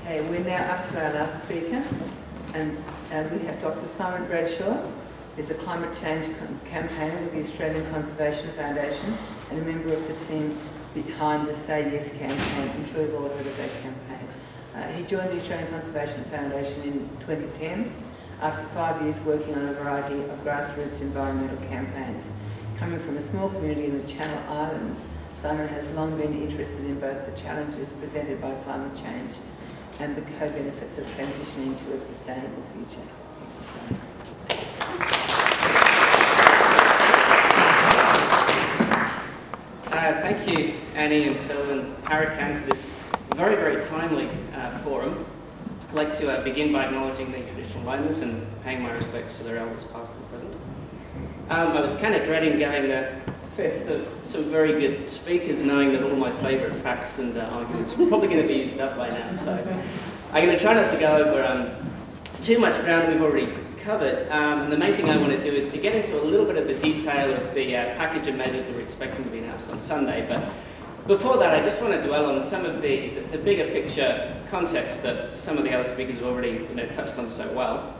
Okay, we're now up to our last speaker, and we have Dr. Simon Bradshaw. He's a climate change campaigner with the Australian Conservation Foundation and a member of the team behind the Say Yes campaign. I'm sure you've all heard of that campaign. He joined the Australian Conservation Foundation in 2010 after 5 years working on a variety of grassroots environmental campaigns. Coming from a small community in the Channel Islands, Simon has long been interested in both the challenges presented by climate change and the co-benefits of transitioning to a sustainable future. Thank you, Annie and Phil and ParraCAN for this very, very timely forum. I'd like to begin by acknowledging the traditional owners and paying my respects to their elders past and present. I was kind of dreading going the fifth of some very good speakers, knowing that all my favourite facts and arguments are probably going to be used up by now. So I'm going to try not to go over too much ground we've already covered. And the main thing I want to do is to get into a little bit of the detail of the package of measures that we're expecting to be announced on Sunday. But before that, I just want to dwell on some of the bigger picture context that some of the other speakers have already touched on so well.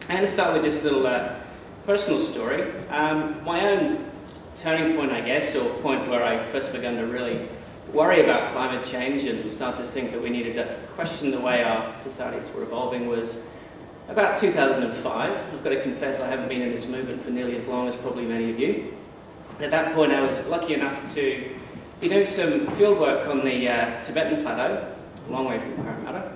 I'm going to start with just a little personal story. My own turning point, I guess, or point where I first began to really worry about climate change and start to think that we needed to question the way our societies were evolving was about 2005. I've got to confess I haven't been in this movement for nearly as long as probably many of you. At that point I was lucky enough to be doing some field work on the Tibetan Plateau, a long way from Parramatta.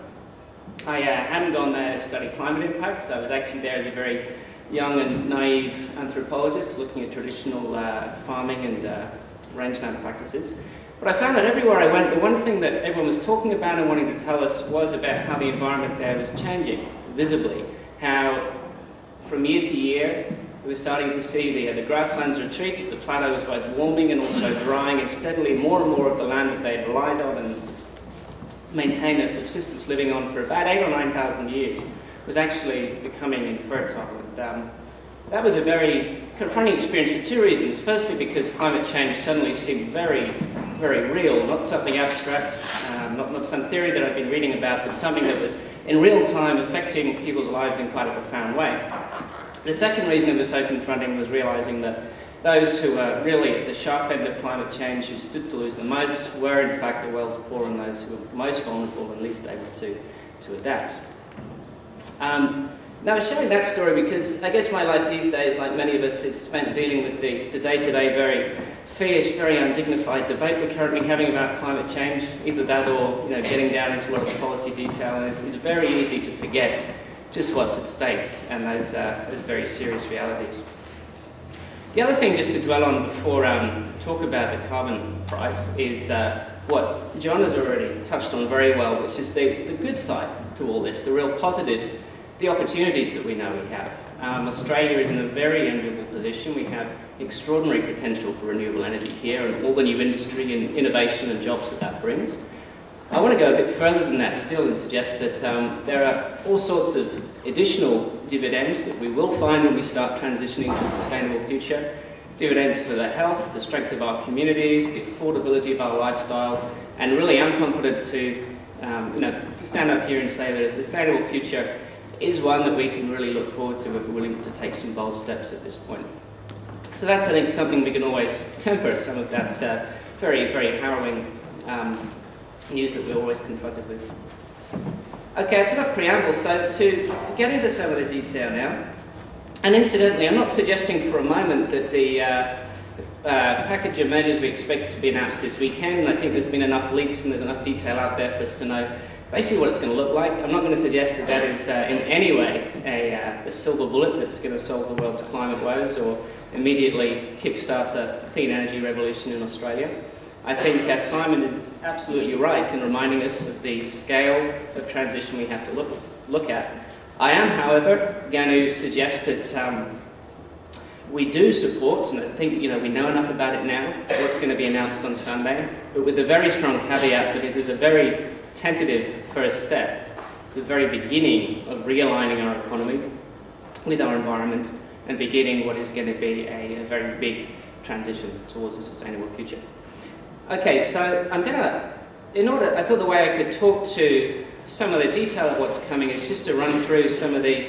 I hadn't gone there to study climate impacts. I was actually there as a very young and naive anthropologist looking at traditional farming and rangeland practices. But I found that everywhere I went, the one thing that everyone was talking about and wanting to tell us was about how the environment there was changing visibly. How from year to year we were starting to see the grasslands retreat as the plateau was both warming and also drying, and steadily more and more of the land that they'd relied on and maintained their subsistence living on for about 8,000 or 9,000 years was actually becoming infertile. And that was a very confronting experience for two reasons. Firstly, because climate change suddenly seemed very, very real, not something abstract, not some theory that I've been reading about, but something that was in real time affecting people's lives in quite a profound way. The second reason it was so confronting was realizing that those who were really at the sharp end of climate change, who stood to lose the most, were in fact the world's poor and those who were most vulnerable and least able to adapt. Now I'm sharing that story because I guess my life these days, like many of us, is spent dealing with the day-to-day very fierce, very undignified debate we're currently having about climate change. Either that or getting down into a lot of policy detail, and it's very easy to forget just what's at stake and those very serious realities. The other thing just to dwell on before talk about the carbon price is what John has already touched on very well, which is the good side to all this, the real positives, the opportunities that we know we have. Australia is in a very enviable position. We have extraordinary potential for renewable energy here and all the new industry and innovation and jobs that brings. I want to go a bit further than that still and suggest that there are all sorts of additional dividends that we will find when we start transitioning to a sustainable future. Dividends for the health, the strength of our communities, the affordability of our lifestyles, and really I'm confident to stand up here and say that a sustainable future is one that we can really look forward to if we're willing to take some bold steps at this point. So that's, I think, something we can always temper some of that very, very harrowing news that we're always confronted with. Okay, that's enough preamble, so to get into some of the detail now. And incidentally, I'm not suggesting for a moment that the package of measures we expect to be announced this weekend. I think there's been enough leaks and there's enough detail out there for us to know basically what it's going to look like. I'm not going to suggest that that is in any way a silver bullet that's going to solve the world's climate woes or immediately kickstart a clean energy revolution in Australia. I think Simon is absolutely right in reminding us of the scale of transition we have to look at. I am, however, going to suggest that we do support, and I think we know enough about it now, what's going to be announced on Sunday, but with the very strong caveat that it is a very tentative first step, the very beginning of realigning our economy with our environment and beginning what is going to be a very big transition towards a sustainable future. Okay, so I'm going to, I thought the way I could talk to some of the detail of what's coming is just to run through some of the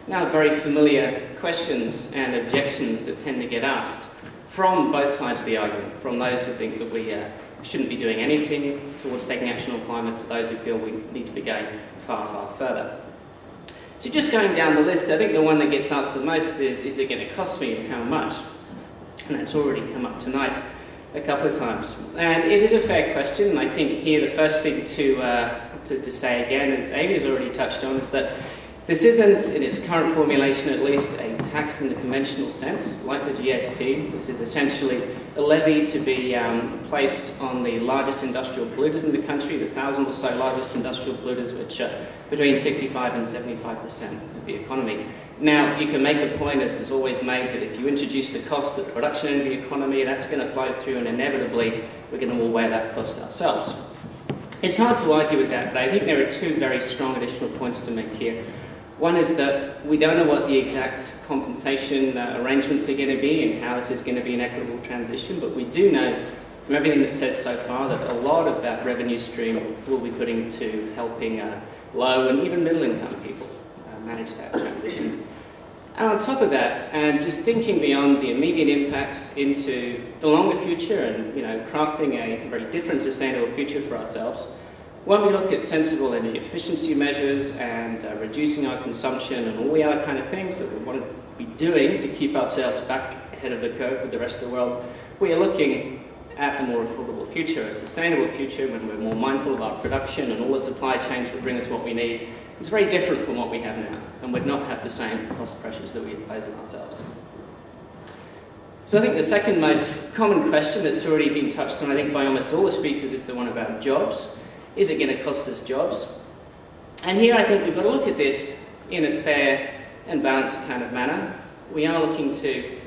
now very familiar questions and objections that tend to get asked from both sides of the argument, from those who think that we shouldn't be doing anything towards taking action on climate to those who feel we need to be going far, far further. So just going down the list, I think the one that gets asked the most is it going to cost me and how much? And that's already come up tonight a couple of times. And it is a fair question, and I think here the first thing to say again, as Amy has already touched on, is that this isn't, in its current formulation at least, a tax in the conventional sense, like the GST. This is essentially a levy to be placed on the largest industrial polluters in the country, the 1,000 or so largest industrial polluters, which are between 65 and 75% of the economy. Now, you can make the point, as is always made, that if you introduce the cost of the production into the economy, that's going to flow through, and inevitably we're going to all wear that cost ourselves. It's hard to argue with that, but I think there are two very strong additional points to make here. One is that we don't know what the exact compensation arrangements are going to be and how this is going to be an equitable transition, but we do know from everything that says so far that a lot of that revenue stream will be putting to helping low and even middle income people manage that transition. And on top of that, and just thinking beyond the immediate impacts into the longer future and crafting a very different sustainable future for ourselves, when we look at sensible energy efficiency measures and reducing our consumption and all the other kind of things that we want to be doing to keep ourselves back ahead of the curve with the rest of the world, we are looking at a more affordable future, a sustainable future when we're more mindful of our production and all the supply chains that bring us what we need. It's very different from what we have now, and would not have the same cost pressures that we impose on ourselves. So I think the second most common question that's already been touched on, I think, by almost all the speakers is the one about jobs. Is it going to cost us jobs? And here I think we've got to look at this in a fair and balanced kind of manner. We are looking to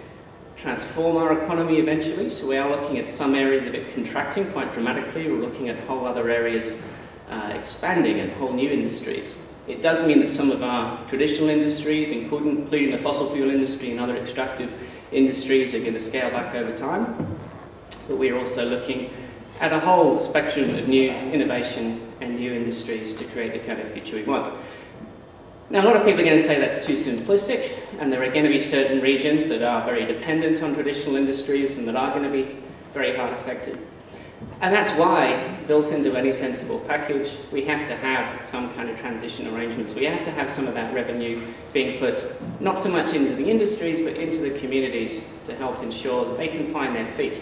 transform our economy eventually, so we are looking at some areas of it contracting quite dramatically. We're looking at whole other areas expanding and whole new industries. It does mean that some of our traditional industries, including the fossil fuel industry and other extractive industries, are going to scale back over time. But we are also looking at a whole spectrum of new innovation and new industries to create the kind of future we want. Now, a lot of people are going to say that's too simplistic, and there are going to be certain regions that are very dependent on traditional industries and that are going to be very hard affected. And that's why, built into any sensible package, we have to have some kind of transition arrangements. We have to have some of that revenue being put not so much into the industries, but into the communities to help ensure that they can find their feet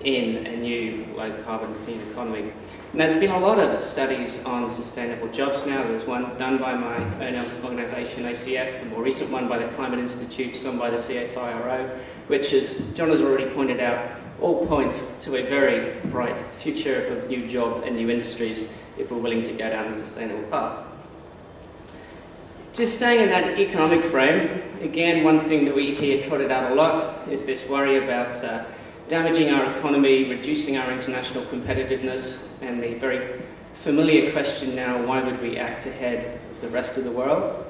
in a new low-carbon clean economy. And there's been a lot of studies on sustainable jobs now. There's one done by my own organisation, ACF, a more recent one by the Climate Institute, some by the CSIRO, which, as John has already pointed out, all point to a very bright future of new job and new industries if we're willing to go down the sustainable path. Just staying in that economic frame, again, one thing that we hear trotted out a lot is this worry about damaging our economy, reducing our international competitiveness, and the very familiar question now, why would we act ahead of the rest of the world?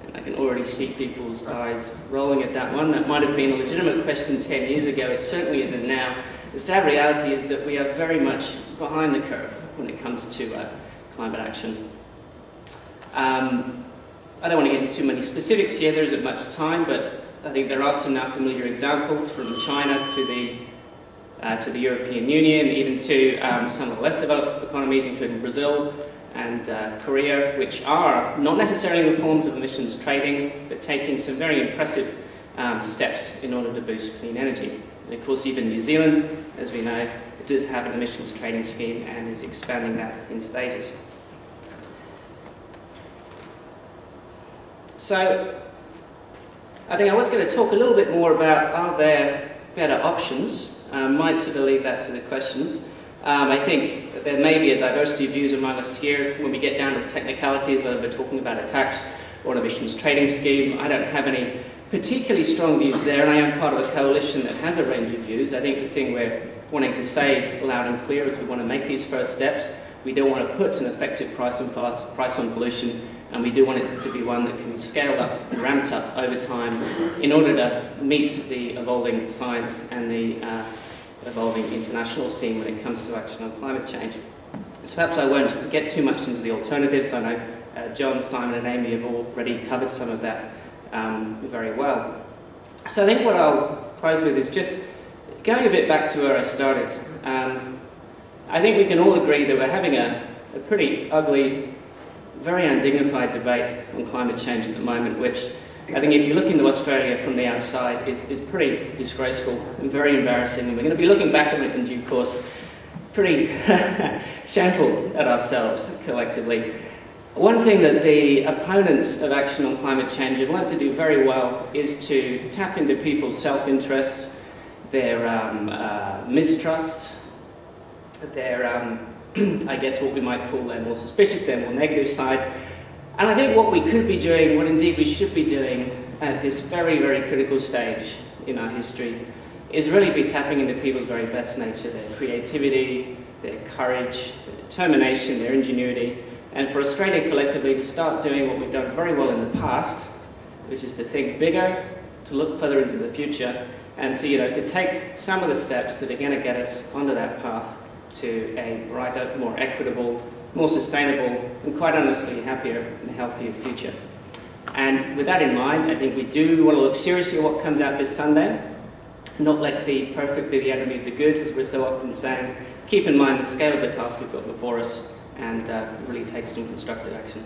And I can already see people's eyes rolling at that one. That might have been a legitimate question 10 years ago. It certainly isn't now. The sad reality is that we are very much behind the curve when it comes to climate action. I don't want to get into too many specifics here. There isn't much time, but I think there are some now familiar examples from China to the European Union, even to some of the less developed economies, including Brazil and Korea, which are not necessarily in the forms of emissions trading, but taking some very impressive steps in order to boost clean energy. And of course, even New Zealand, as we know, does have an emissions trading scheme and is expanding that in stages. So, I think I was going to talk a little bit more about, are there better options? Might sort of leave that to the questions. I think that there may be a diversity of views among us here when we get down to the technicalities, whether we're talking about a tax or an emissions trading scheme. I don't have any particularly strong views there, and I am part of a coalition that has a range of views. I think the thing we're wanting to say loud and clear is we want to make these first steps. We don't want to put an effective price on pollution, and we do want it to be one that can be scaled up and ramped up over time in order to meet the evolving science and the evolving international scene when it comes to action on climate change. So perhaps I won't get too much into the alternatives. I know John, Simon and Amy have already covered some of that very well. So I think what I'll close with is just going a bit back to where I started. I think we can all agree that we're having a pretty ugly, very undignified debate on climate change at the moment, which I think if you look into Australia from the outside is pretty disgraceful and very embarrassing. And we're going to be looking back on it in due course, pretty shameful at ourselves collectively. One thing that the opponents of action on climate change have learned to do very well is to tap into people's self-interest, their mistrust, their, I guess what we might call their more suspicious, their more negative side. And I think what we could be doing, what indeed we should be doing at this very, very critical stage in our history, is really be tapping into people's very best nature, their creativity, their courage, their determination, their ingenuity, and for Australia collectively to start doing what we've done very well in the past, which is to think bigger, to look further into the future, and to take some of the steps that are going to get us onto that path to a brighter, more equitable, more sustainable, and quite honestly, happier and healthier future. And with that in mind, I think we do want to look seriously at what comes out this Sunday, not let the perfect be the enemy of the good, as we're so often saying. Keep in mind the scale of the task we've got before us, and really take some constructive action.